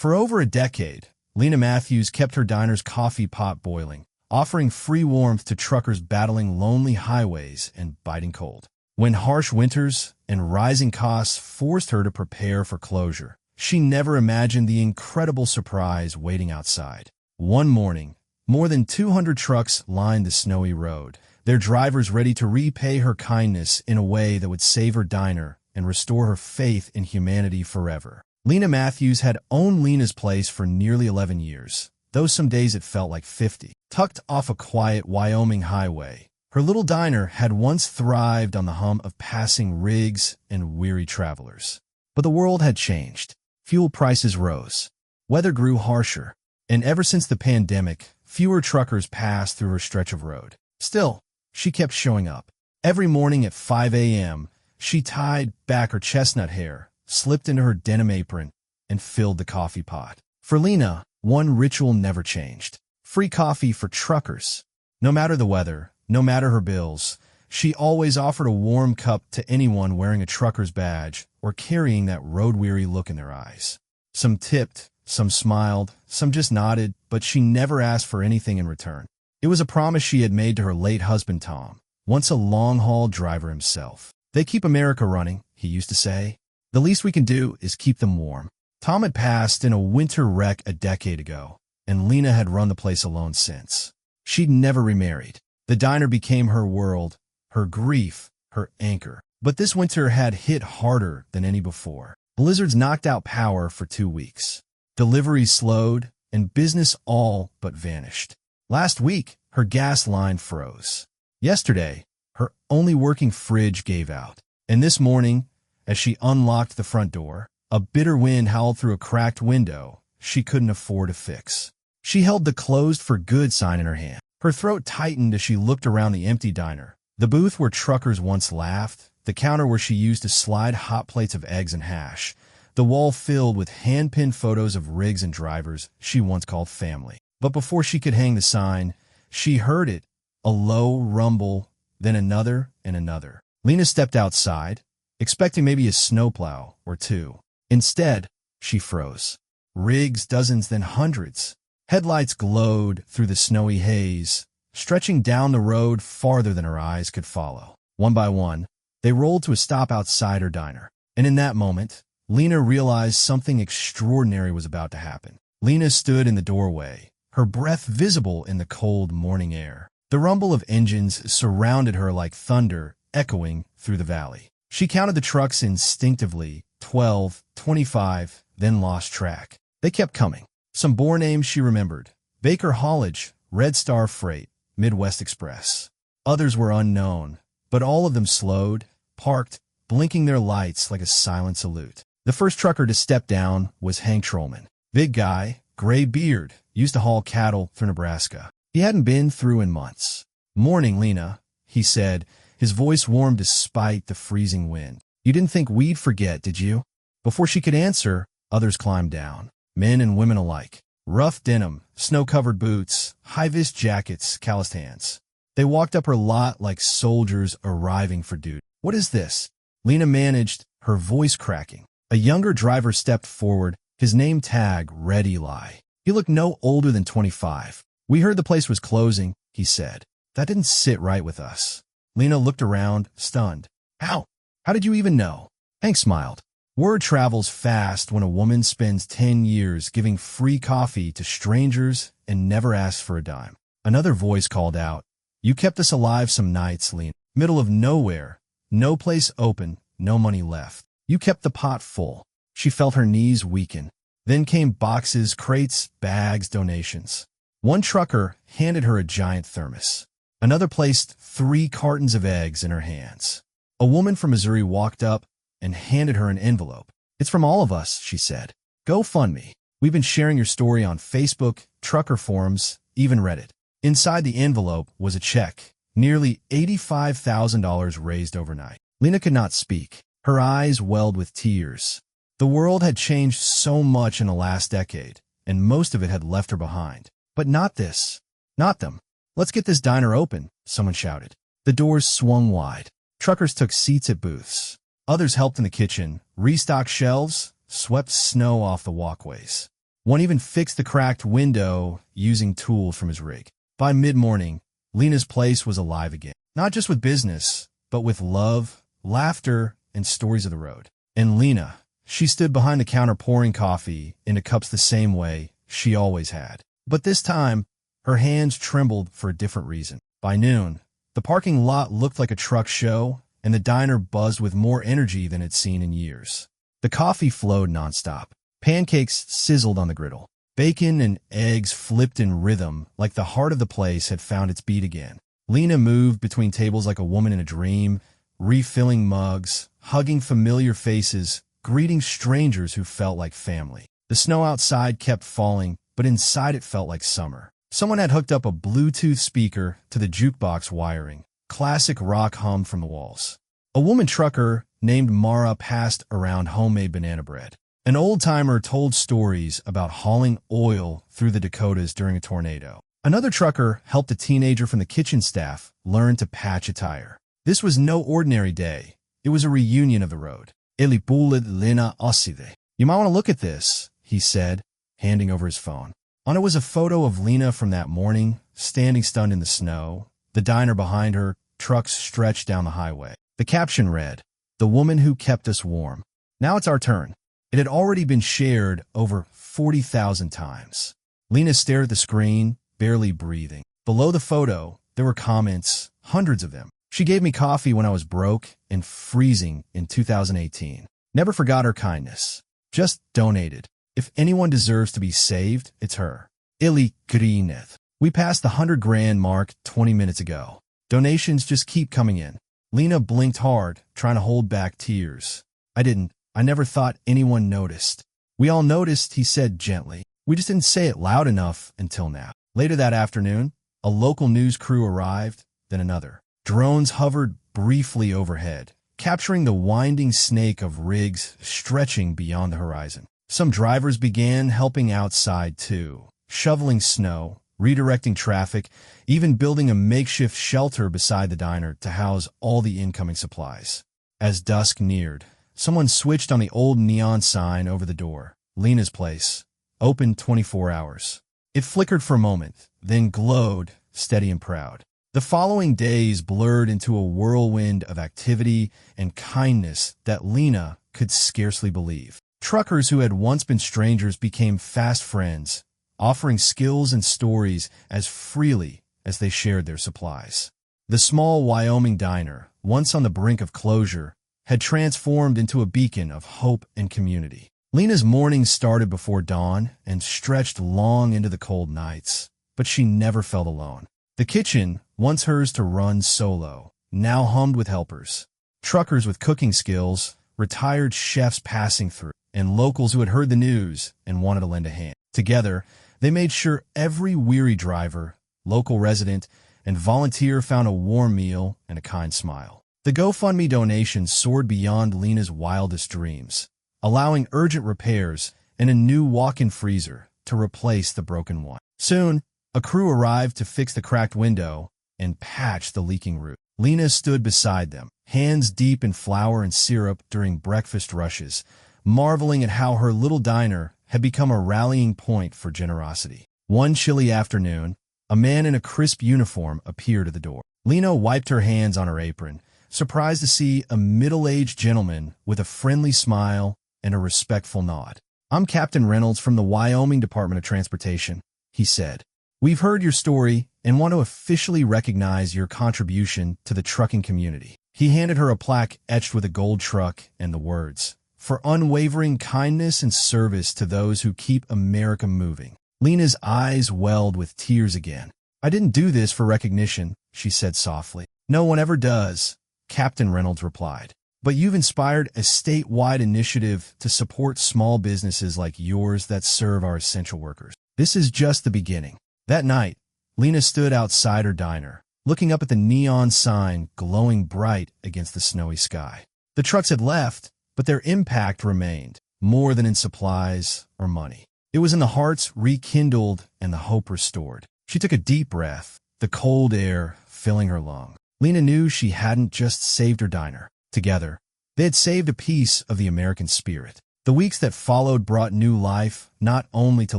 For over a decade, Lena Matthews kept her diner's coffee pot boiling, offering free warmth to truckers battling lonely highways and biting cold. When harsh winters and rising costs forced her to prepare for closure, she never imagined the incredible surprise waiting outside. One morning, more than 200 trucks lined the snowy road, their drivers ready to repay her kindness in a way that would save her diner and restore her faith in humanity forever. Lena Matthews had owned Lena's Place for nearly 11 years, though some days it felt like 50. Tucked off a quiet Wyoming highway, her little diner had once thrived on the hum of passing rigs and weary travelers. But the world had changed. Fuel prices rose. Weather grew harsher. And ever since the pandemic, fewer truckers passed through her stretch of road. Still, she kept showing up. Every morning at 5 a.m., she tied back her chestnut hair, slipped into her denim apron, and filled the coffee pot. For Lena, one ritual never changed. Free coffee for truckers. No matter the weather, no matter her bills, she always offered a warm cup to anyone wearing a trucker's badge or carrying that road-weary look in their eyes. Some tipped, some smiled, some just nodded, but she never asked for anything in return. It was a promise she had made to her late husband Tom, once a long-haul driver himself. "They keep America running," he used to say. "The least we can do is keep them warm." Tom had passed in a winter wreck a decade ago, and Lena had run the place alone since. She'd never remarried. The diner became her world, her grief, her anchor. But this winter had hit harder than any before. Blizzards knocked out power for 2 weeks. Deliveries slowed, and business all but vanished. Last week, her gas line froze. Yesterday, her only working fridge gave out. And this morning, as she unlocked the front door, a bitter wind howled through a cracked window she couldn't afford to fix. She held the closed for good sign in her hand. Her throat tightened as she looked around the empty diner. The booth where truckers once laughed, the counter where she used to slide hot plates of eggs and hash, the wall filled with hand-pinned photos of rigs and drivers she once called family. But before she could hang the sign, she heard it, a low rumble, then another and another. Lena stepped outside, expecting maybe a snowplow or two. Instead, she froze. Rigs, dozens, then hundreds. Headlights glowed through the snowy haze, stretching down the road farther than her eyes could follow. One by one, they rolled to a stop outside her diner. And in that moment, Lena realized something extraordinary was about to happen. Lena stood in the doorway, her breath visible in the cold morning air. The rumble of engines surrounded her like thunder, echoing through the valley. She counted the trucks instinctively, 12, 25, then lost track. They kept coming. Some bore names she remembered: Baker Haulage, Red Star Freight, Midwest Express. Others were unknown, but all of them slowed, parked, blinking their lights like a silent salute. The first trucker to step down was Hank Trollman. Big guy, gray beard, used to haul cattle through Nebraska. He hadn't been through in months. "Morning, Lena," he said, his voice warm despite the freezing wind. "You didn't think we'd forget, did you?" Before she could answer, others climbed down. Men and women alike. Rough denim, snow-covered boots, high-vis jackets, calloused hands. They walked up her lot like soldiers arriving for duty. "What is this?" Lena managed, her voice cracking. A younger driver stepped forward, his name tag read Eli. He looked no older than 25. "We heard the place was closing," he said. "That didn't sit right with us." Lena looked around, stunned. How? How did you even know?" Hank smiled. "Word travels fast when a woman spends 10 years giving free coffee to strangers and never asks for a dime." Another voice called out, "You kept us alive some nights, Lena. Middle of nowhere, no place open, no money left. You kept the pot full." She felt her knees weaken. Then came boxes, crates, bags, donations. One trucker handed her a giant thermos. Another placed 3 cartons of eggs in her hands. A woman from Missouri walked up and handed her an envelope. "It's from all of us," she said. "GoFundMe. We've been sharing your story on Facebook, trucker forums, even Reddit." Inside the envelope was a check, nearly $85,000 raised overnight. Lena could not speak. Her eyes welled with tears. The world had changed so much in the last decade, and most of it had left her behind. But not this. Not them. "Let's get this diner open," someone shouted. The doors swung wide. Truckers took seats at booths. Others helped in the kitchen, restocked shelves, swept snow off the walkways. One even fixed the cracked window using tools from his rig. By mid-morning, Lena's place was alive again. Not just with business, but with love, laughter, and stories of the road. And Lena, she stood behind the counter pouring coffee into cups the same way she always had. But this time, her hands trembled for a different reason. By noon, the parking lot looked like a truck show, and the diner buzzed with more energy than it's seen in years. The coffee flowed nonstop. Pancakes sizzled on the griddle. Bacon and eggs flipped in rhythm like the heart of the place had found its beat again. Lena moved between tables like a woman in a dream, refilling mugs, hugging familiar faces, greeting strangers who felt like family. The snow outside kept falling, but inside it felt like summer. Someone had hooked up a Bluetooth speaker to the jukebox wiring. Classic rock hummed from the walls. A woman trucker named Mara passed around homemade banana bread. An old-timer told stories about hauling oil through the Dakotas during a tornado. Another trucker helped a teenager from the kitchen staff learn to patch a tire. This was no ordinary day. It was a reunion of the road. Elipulid Lena Oside. You might want to look at this, he said, handing over his phone. On it was a photo of Lena from that morning, standing stunned in the snow, the diner behind her, trucks stretched down the highway. The caption read, "The woman who kept us warm. Now it's our turn." It had already been shared over 40,000 times. Lena stared at the screen, barely breathing. Below the photo, there were comments, hundreds of them. She gave me coffee when I was broke and freezing in 2018. Never forgot her kindness. Just donated. If anyone deserves to be saved, it's her. Ili Grineth. We passed the 100 grand mark 20 minutes ago. Donations just keep coming in. Lena blinked hard, trying to hold back tears. I didn't. I never thought anyone noticed. We all noticed, he said gently. We just didn't say it loud enough until now. Later that afternoon, a local news crew arrived, then another. Drones hovered briefly overhead, capturing the winding snake of rigs stretching beyond the horizon. Some drivers began helping outside too, shoveling snow, redirecting traffic, even building a makeshift shelter beside the diner to house all the incoming supplies. As dusk neared, someone switched on the old neon sign over the door. Lena's place, open 24 hours. It flickered for a moment, then glowed, steady and proud. The following days blurred into a whirlwind of activity and kindness that Lena could scarcely believe. Truckers who had once been strangers became fast friends, offering skills and stories as freely as they shared their supplies. The small Wyoming diner, once on the brink of closure, had transformed into a beacon of hope and community. Lena's mornings started before dawn and stretched long into the cold nights, but she never felt alone. The kitchen, once hers to run solo, now hummed with helpers. Truckers with cooking skills, retired chefs passing through, and locals who had heard the news and wanted to lend a hand. Together, they made sure every weary driver, local resident, and volunteer found a warm meal and a kind smile. The GoFundMe donations soared beyond Lena's wildest dreams, allowing urgent repairs and a new walk-in freezer to replace the broken one. Soon, a crew arrived to fix the cracked window and patch the leaking roof. Lena stood beside them, hands deep in flour and syrup during breakfast rushes, marveling at how her little diner had become a rallying point for generosity. One chilly afternoon, a man in a crisp uniform appeared at the door. Lena wiped her hands on her apron, surprised to see a middle-aged gentleman with a friendly smile and a respectful nod. "I'm Captain Reynolds from the Wyoming Department of Transportation," he said. "We've heard your story and want to officially recognize your contribution to the trucking community." He handed her a plaque etched with a gold truck and the words, "For unwavering kindness and service to those who keep America moving." Lena's eyes welled with tears again. "I didn't do this for recognition," she said softly. "No one ever does," Captain Reynolds replied. "But you've inspired a statewide initiative to support small businesses like yours that serve our essential workers. This is just the beginning." That night, Lena stood outside her diner, looking up at the neon sign glowing bright against the snowy sky. The trucks had left, but their impact remained, more than in supplies or money. It was in the hearts rekindled and the hope restored. She took a deep breath, the cold air filling her lungs. Lena knew she hadn't just saved her diner. Together, they had saved a piece of the American spirit. The weeks that followed brought new life not only to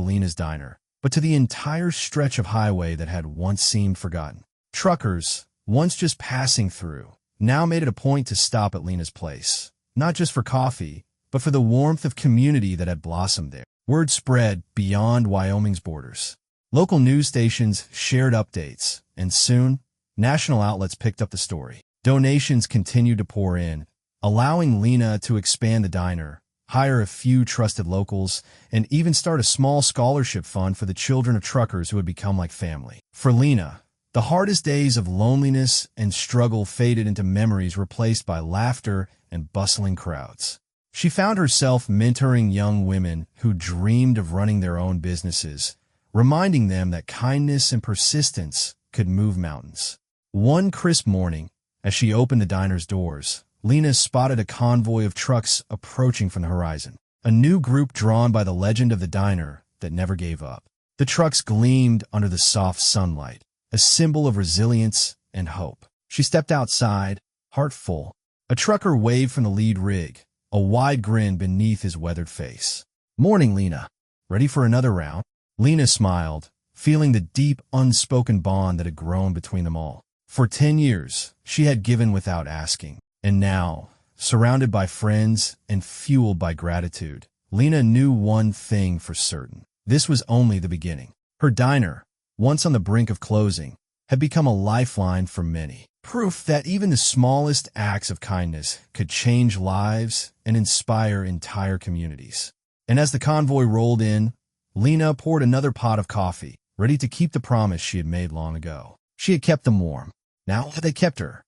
Lena's diner, but to the entire stretch of highway that had once seemed forgotten. Truckers, once just passing through, now made it a point to stop at Lena's place, not just for coffee, but for the warmth of community that had blossomed there. Word spread beyond Wyoming's borders. Local news stations shared updates, and soon, national outlets picked up the story. Donations continued to pour in, allowing Lena to expand the diner, hire a few trusted locals, and even start a small scholarship fund for the children of truckers who had become like family. For Lena, the hardest days of loneliness and struggle faded into memories replaced by laughter and bustling crowds. She found herself mentoring young women who dreamed of running their own businesses, reminding them that kindness and persistence could move mountains. One crisp morning, as she opened the diner's doors, Lena spotted a convoy of trucks approaching from the horizon, a new group drawn by the legend of the diner that never gave up. The trucks gleamed under the soft sunlight, a symbol of resilience and hope. She stepped outside, heart full. A trucker waved from the lead rig, a wide grin beneath his weathered face. "Morning, Lena. Ready for another round?" Lena smiled, feeling the deep, unspoken bond that had grown between them all. For 10 years, she had given without asking. And now, surrounded by friends and fueled by gratitude, Lena knew one thing for certain. This was only the beginning. Her diner, once on the brink of closing, had become a lifeline for many. Proof that even the smallest acts of kindness could change lives and inspire entire communities. And as the convoy rolled in, Lena poured another pot of coffee, ready to keep the promise she had made long ago. She had kept them warm. Now they kept her.